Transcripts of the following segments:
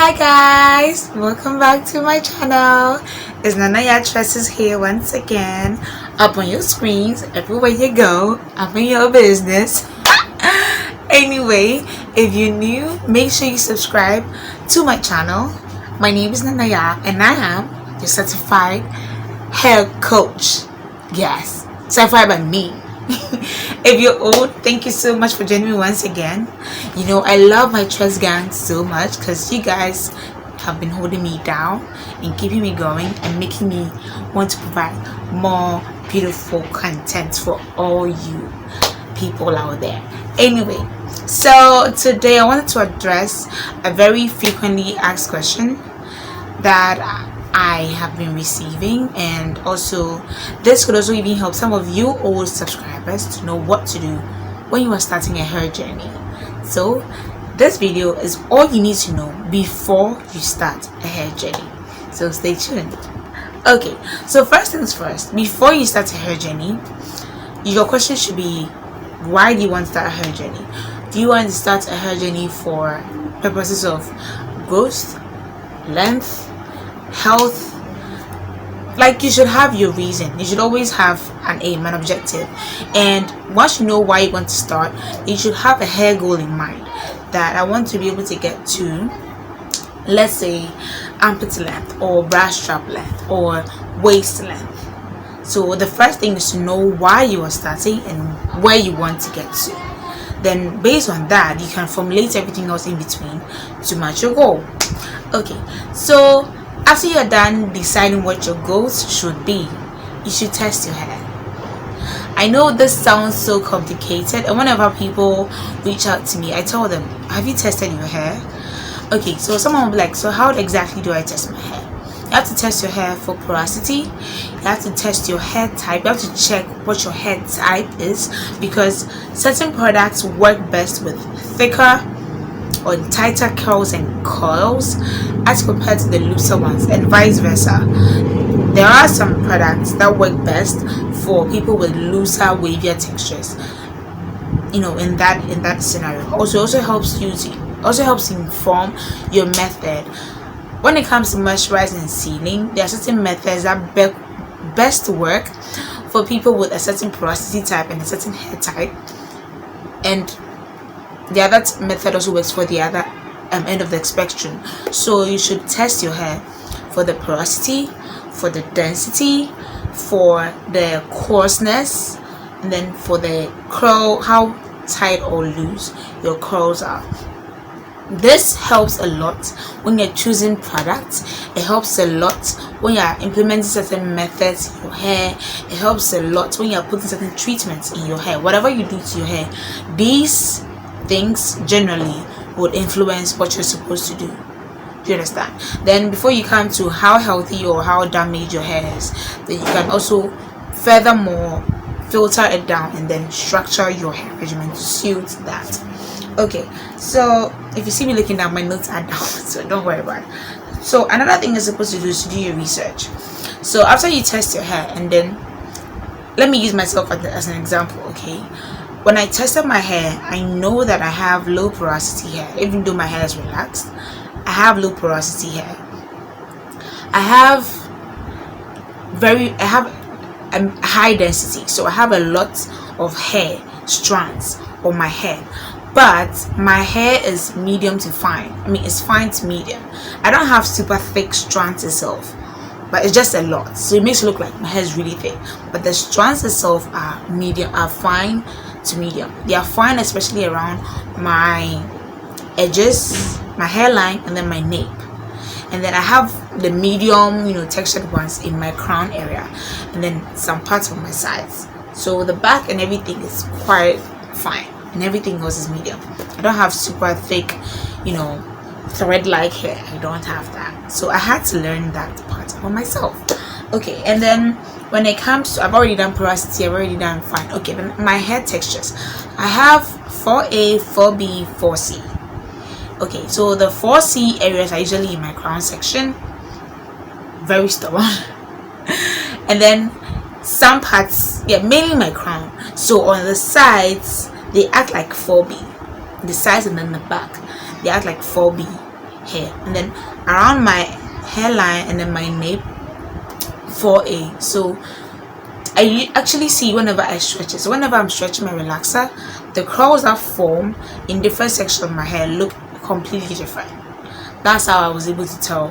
Hi guys, welcome back to my channel. It's NanaYaa Tresses here once again, up on your screens everywhere you go, up in your business. Anyway, if you're new, make sure you subscribe to my channel. My name is NanaYaa and I am your certified hair coach. Yes, certified by me. If you're old, thank you so much for joining me once again. You know, I love my TressGang so much because you guys have been holding me down and keeping me going and making me want to provide more beautiful content for all you people out there. Anyway, so today I wanted to address a very frequently asked question that I have been receiving, and also this could also even help some of you old subscribers to know what to do when you are starting a hair journey. So this video is all you need to know before you start a hair journey, so stay tuned. Okay, so first things first, before you start a hair journey, your question should be, why do you want to start a hair journey? Do you want to start a hair journey for purposes of growth, length, health? Like, you should have your reason. You should always have an aim, an objective, and once you know why you want to start, you should have a hair goal in mind. That I want to be able to get to, let's say, armpit length or bra strap length or waist length. So the first thing is to know why you are starting and where you want to get to. Then based on that, you can formulate everything else in between to match your goal. Okay, so after you're done deciding what your goals should be, you should test your hair. I know this sounds so complicated, and whenever people reach out to me, I tell them, have you tested your hair? Okay, so someone will be like, so how exactly do I test my hair? You have to test your hair for porosity. You have to test your hair type. You have to check what your hair type is, because certain products work best with thicker or tighter curls and coils as compared to the looser ones, and vice versa. There are some products that work best for people with looser, wavier textures, you know, in that scenario. Also helps inform your method. When it comes to moisturizing and sealing, there are certain methods that best work for people with a certain porosity type and a certain hair type, and the other method also works for the other end of the spectrum. So you should test your hair for the porosity, for the density, for the coarseness, and then for the curl, how tight or loose your curls are. This helps a lot when you're choosing products. It helps a lot when you're implementing certain methods in your hair. It helps a lot when you're putting certain treatments in your hair. Whatever you do to your hair, these things generally would influence what you're supposed to do. Do you understand? Then before you come to how healthy or how damaged your hair is, then you can also furthermore filter it down and then structure your hair regimen to suit that. Okay, so if you see me looking down, my notes are down, so don't worry about it. So another thing you're supposed to do is to do your research. So after you test your hair, and then let me use myself as an example. Okay, when I tested my hair, I know that I have low porosity hair. Even though my hair is relaxed, I have low porosity hair. I have a high density, so I have a lot of hair strands on my hair, but my hair is medium to fine. I mean, it's fine to medium. I don't have super thick strands itself, but it's just a lot, so it makes it look like my hair is really thick, but the strands itself are medium, are fine to medium. They are fine, especially around my edges, my hairline, and then my nape. And then I have the medium, you know, textured ones in my crown area, and then some parts of my sides. So the back and everything is quite fine, and everything else is medium. I don't have super thick, you know, thread-like hair. I don't have that. So I had to learn that part for myself. Okay, and then when it comes to, I've already done porosity, I've already done fine. Okay, then my hair textures, I have 4A, 4B, 4C. Okay, so the 4C areas are usually in my crown section, very stubborn. And then some parts, yeah, mainly my crown. So on the sides, they act like 4B. The sides and then the back, they act like 4B. hair, and then around my hairline and then my nape 4A. So I actually see whenever I stretch it. So whenever I'm stretching my relaxer, the curls that form in different sections of my hair look completely different. That's how I was able to tell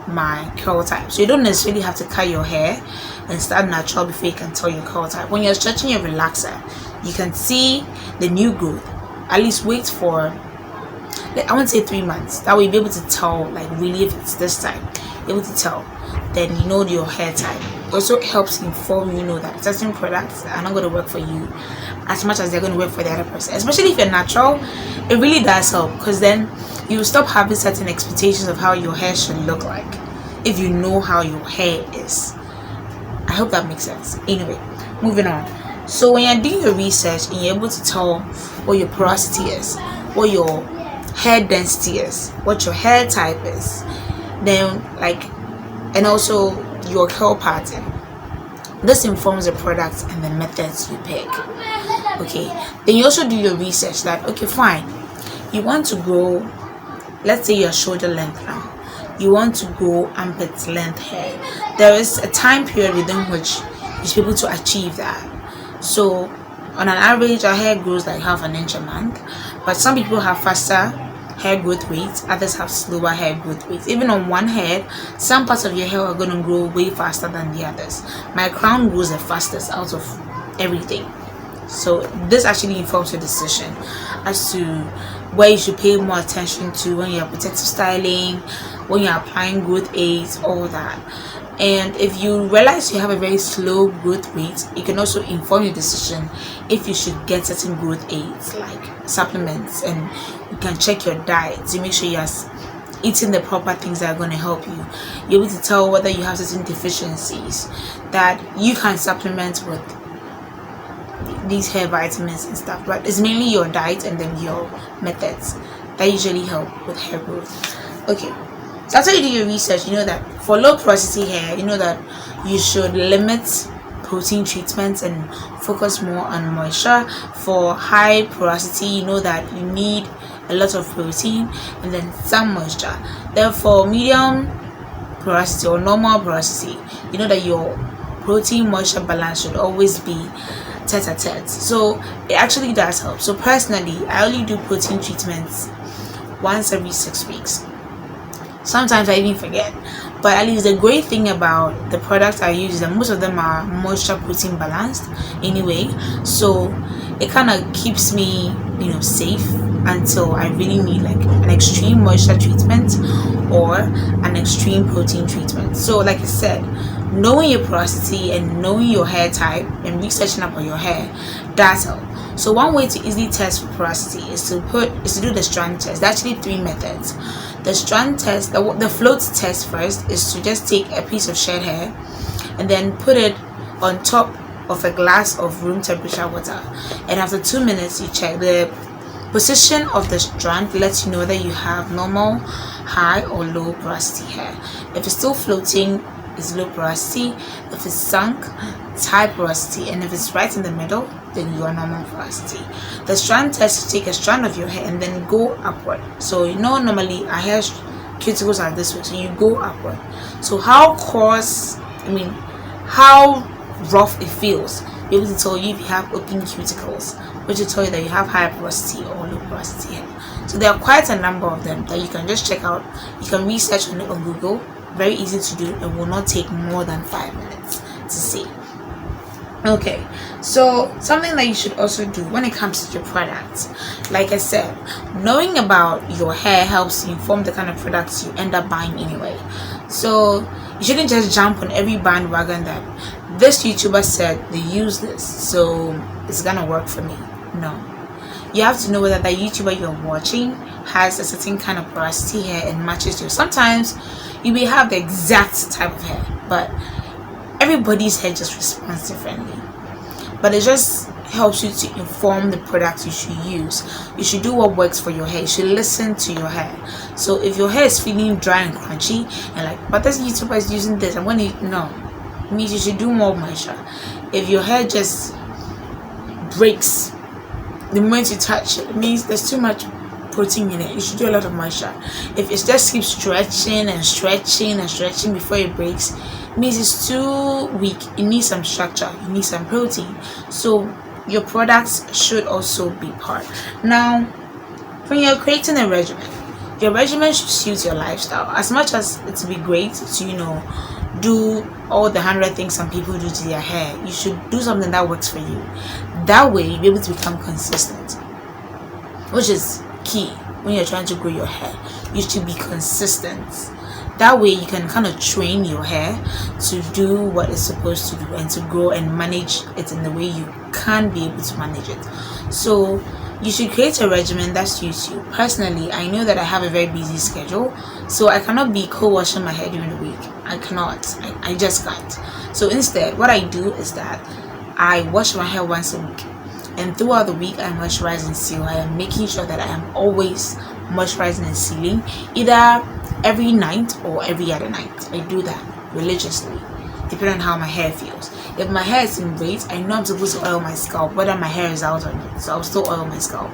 my curl type. So you don't necessarily have to cut your hair and start natural before you can tell your curl type. When you're stretching your relaxer, you can see the new growth. At least wait for, like, I won't say 3 months. That way you'll be able to tell, like, really if it's this time. You're able to tell. Then you know your hair type. It also helps inform you know that certain products are not going to work for you as much as they're going to work for the other person. Especially if you're natural, it really does help, because then you stop having certain expectations of how your hair should look like if you know how your hair is. I hope that makes sense. Anyway, moving on. So when you're doing your research and you're able to tell what your porosity is, what your hair density is, what your hair type is, then and also your curl pattern, this informs the products and the methods you pick. Okay, then you also do your research that, okay, fine, you want to grow, let's say your shoulder length now, you want to grow armpit length hair. There is a time period within which you should be able to achieve that. So on an average, our hair grows like half an inch a month, but some people have faster hair growth rates, others have slower hair growth rates. Even on one head, some parts of your hair are going to grow way faster than the others. My crown grows the fastest out of everything. So this actually informs your decision as to where you should pay more attention to when you're protective styling, when you're applying growth aids, all that. And if you realize you have a very slow growth rate, it can also inform your decision if you should get certain growth aids like supplements, and you can check your diet to make sure you're eating the proper things that are going to help you. You're able to tell whether you have certain deficiencies that you can supplement with these hair vitamins and stuff, but it's mainly your diet and then your methods that usually help with hair growth. Okay, so after you do your research, you know that for low porosity hair, you know that you should limit protein treatments and focus more on moisture. For high porosity, you know that you need a lot of protein and then some moisture. Therefore, medium porosity or normal porosity, you know that your protein moisture balance should always be tete-a-tete. So it actually does help. So personally, I only do protein treatments once every 6 weeks. Sometimes I even forget, but at least the great thing about the products I use is that most of them are moisture protein balanced anyway, so it kind of keeps me, safe until I really need like an extreme moisture treatment or an extreme protein treatment. So like I said, knowing your porosity and knowing your hair type and researching about your hair does help. So one way to easily test for porosity is to do the strand test. There are actually 3 methods. The strand test, the float test first, is to just take a piece of shed hair and then put it on top of a glass of room temperature water, and after 2 minutes you check. The position of the strand lets you know whether you have normal, high or low porosity hair. If it's still floating, it's low porosity. If it's sunk, it's high porosity, and if it's right in the middle, then you are normal porosity. The strand test, you take a strand of your hair and then go upward. So normally our hair cuticles are this way, so you go upward. So how rough it feels, be able to tell you if you have open cuticles, which will tell you that you have high porosity or low porosity hair. So there are quite a number of them that you can just check out. You can research on it on Google. Very easy to do and will not take more than 5 minutes to see. Okay, so something that you should also do when it comes to your products, like I said, knowing about your hair helps you inform the kind of products you end up buying anyway. So you shouldn't just jump on every bandwagon that this YouTuber said they use this, so it's gonna work for me. No, you have to know whether the YouTuber you're watching has a certain kind of porosity hair and matches you. Sometimes you may have the exact type of hair, but everybody's hair just responds differently. But it just helps you to inform the products you should use. You should do what works for your hair. You should listen to your hair. So if your hair is feeling dry and crunchy and like, but this YouTuber is using this, I'm gonna no, it means you should do more moisture. If your hair just breaks the moment you touch it, it means there's too much protein in it. You should do a lot of moisture. If it just keeps stretching and stretching and stretching before it breaks, it means it's too weak. It needs some structure. You need some protein. So your products should also be part. Now, when you're creating a regimen, your regimen should suit your lifestyle. As much as it would be great to, you know, do all the 100 things some people do to their hair, you should do something that works for you. That way you'll be able to become consistent, which is key when you're trying to grow your hair. You should be consistent. That way you can kind of train your hair to do what it's supposed to do and to grow and manage it in the way you can be able to manage it. So you should create a regimen that suits you. Personally, I know that I have a very busy schedule, so I cannot be co-washing my hair during the week. I cannot. I just can't. So instead, what I do is that I wash my hair once a week, and throughout the week I moisturize and seal. I am making sure that I am always moisturizing and sealing, either every night or every other night. I do that religiously, depending on how my hair feels. If my hair is in braids, I know I'm supposed to oil my scalp, whether my hair is out or not. So I'll still oil my scalp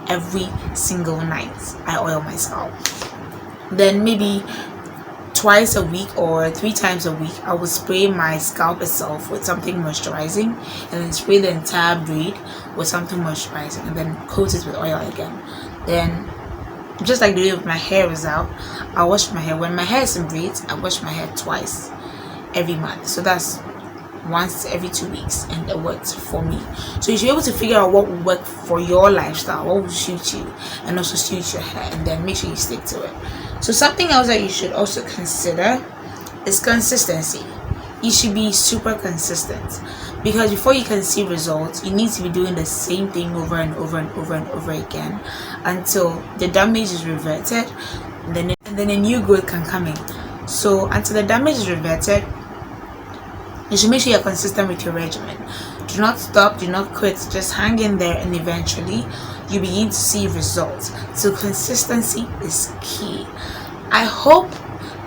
every single night. I oil my scalp. Then maybe twice a week or 3 times a week, I will spray my scalp itself with something moisturizing, and then spray the entire braid with something moisturizing, and then coat it with oil again. Then, just like the way my hair is out, I wash my hair. When my hair is in braids, I wash my hair twice every month. So that's once every 2 weeks, and it works for me. So you should be able to figure out what will work for your lifestyle, what will suit you, and also suit your hair, and then make sure you stick to it. So something else that you should also consider is consistency. You should be super consistent, because before you can see results, you need to be doing the same thing over and over and over and over again until the damage is reverted, and then a new growth can come in. So until the damage is reverted, you should make sure you're consistent with your regimen. Do not stop, do not quit, just hang in there, and eventually you begin to see results. So consistency is key. I hope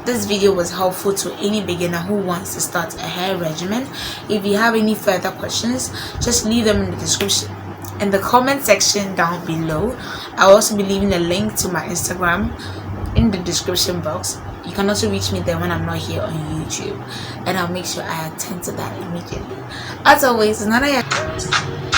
this video was helpful to any beginner who wants to start a hair regimen. If you have any further questions, just leave them in the description, in the comment section down below. I'll also be leaving a link to my Instagram in the description box. You can also reach me there when I'm not here on YouTube, and I'll make sure I attend to that immediately. As always, NanaYaa.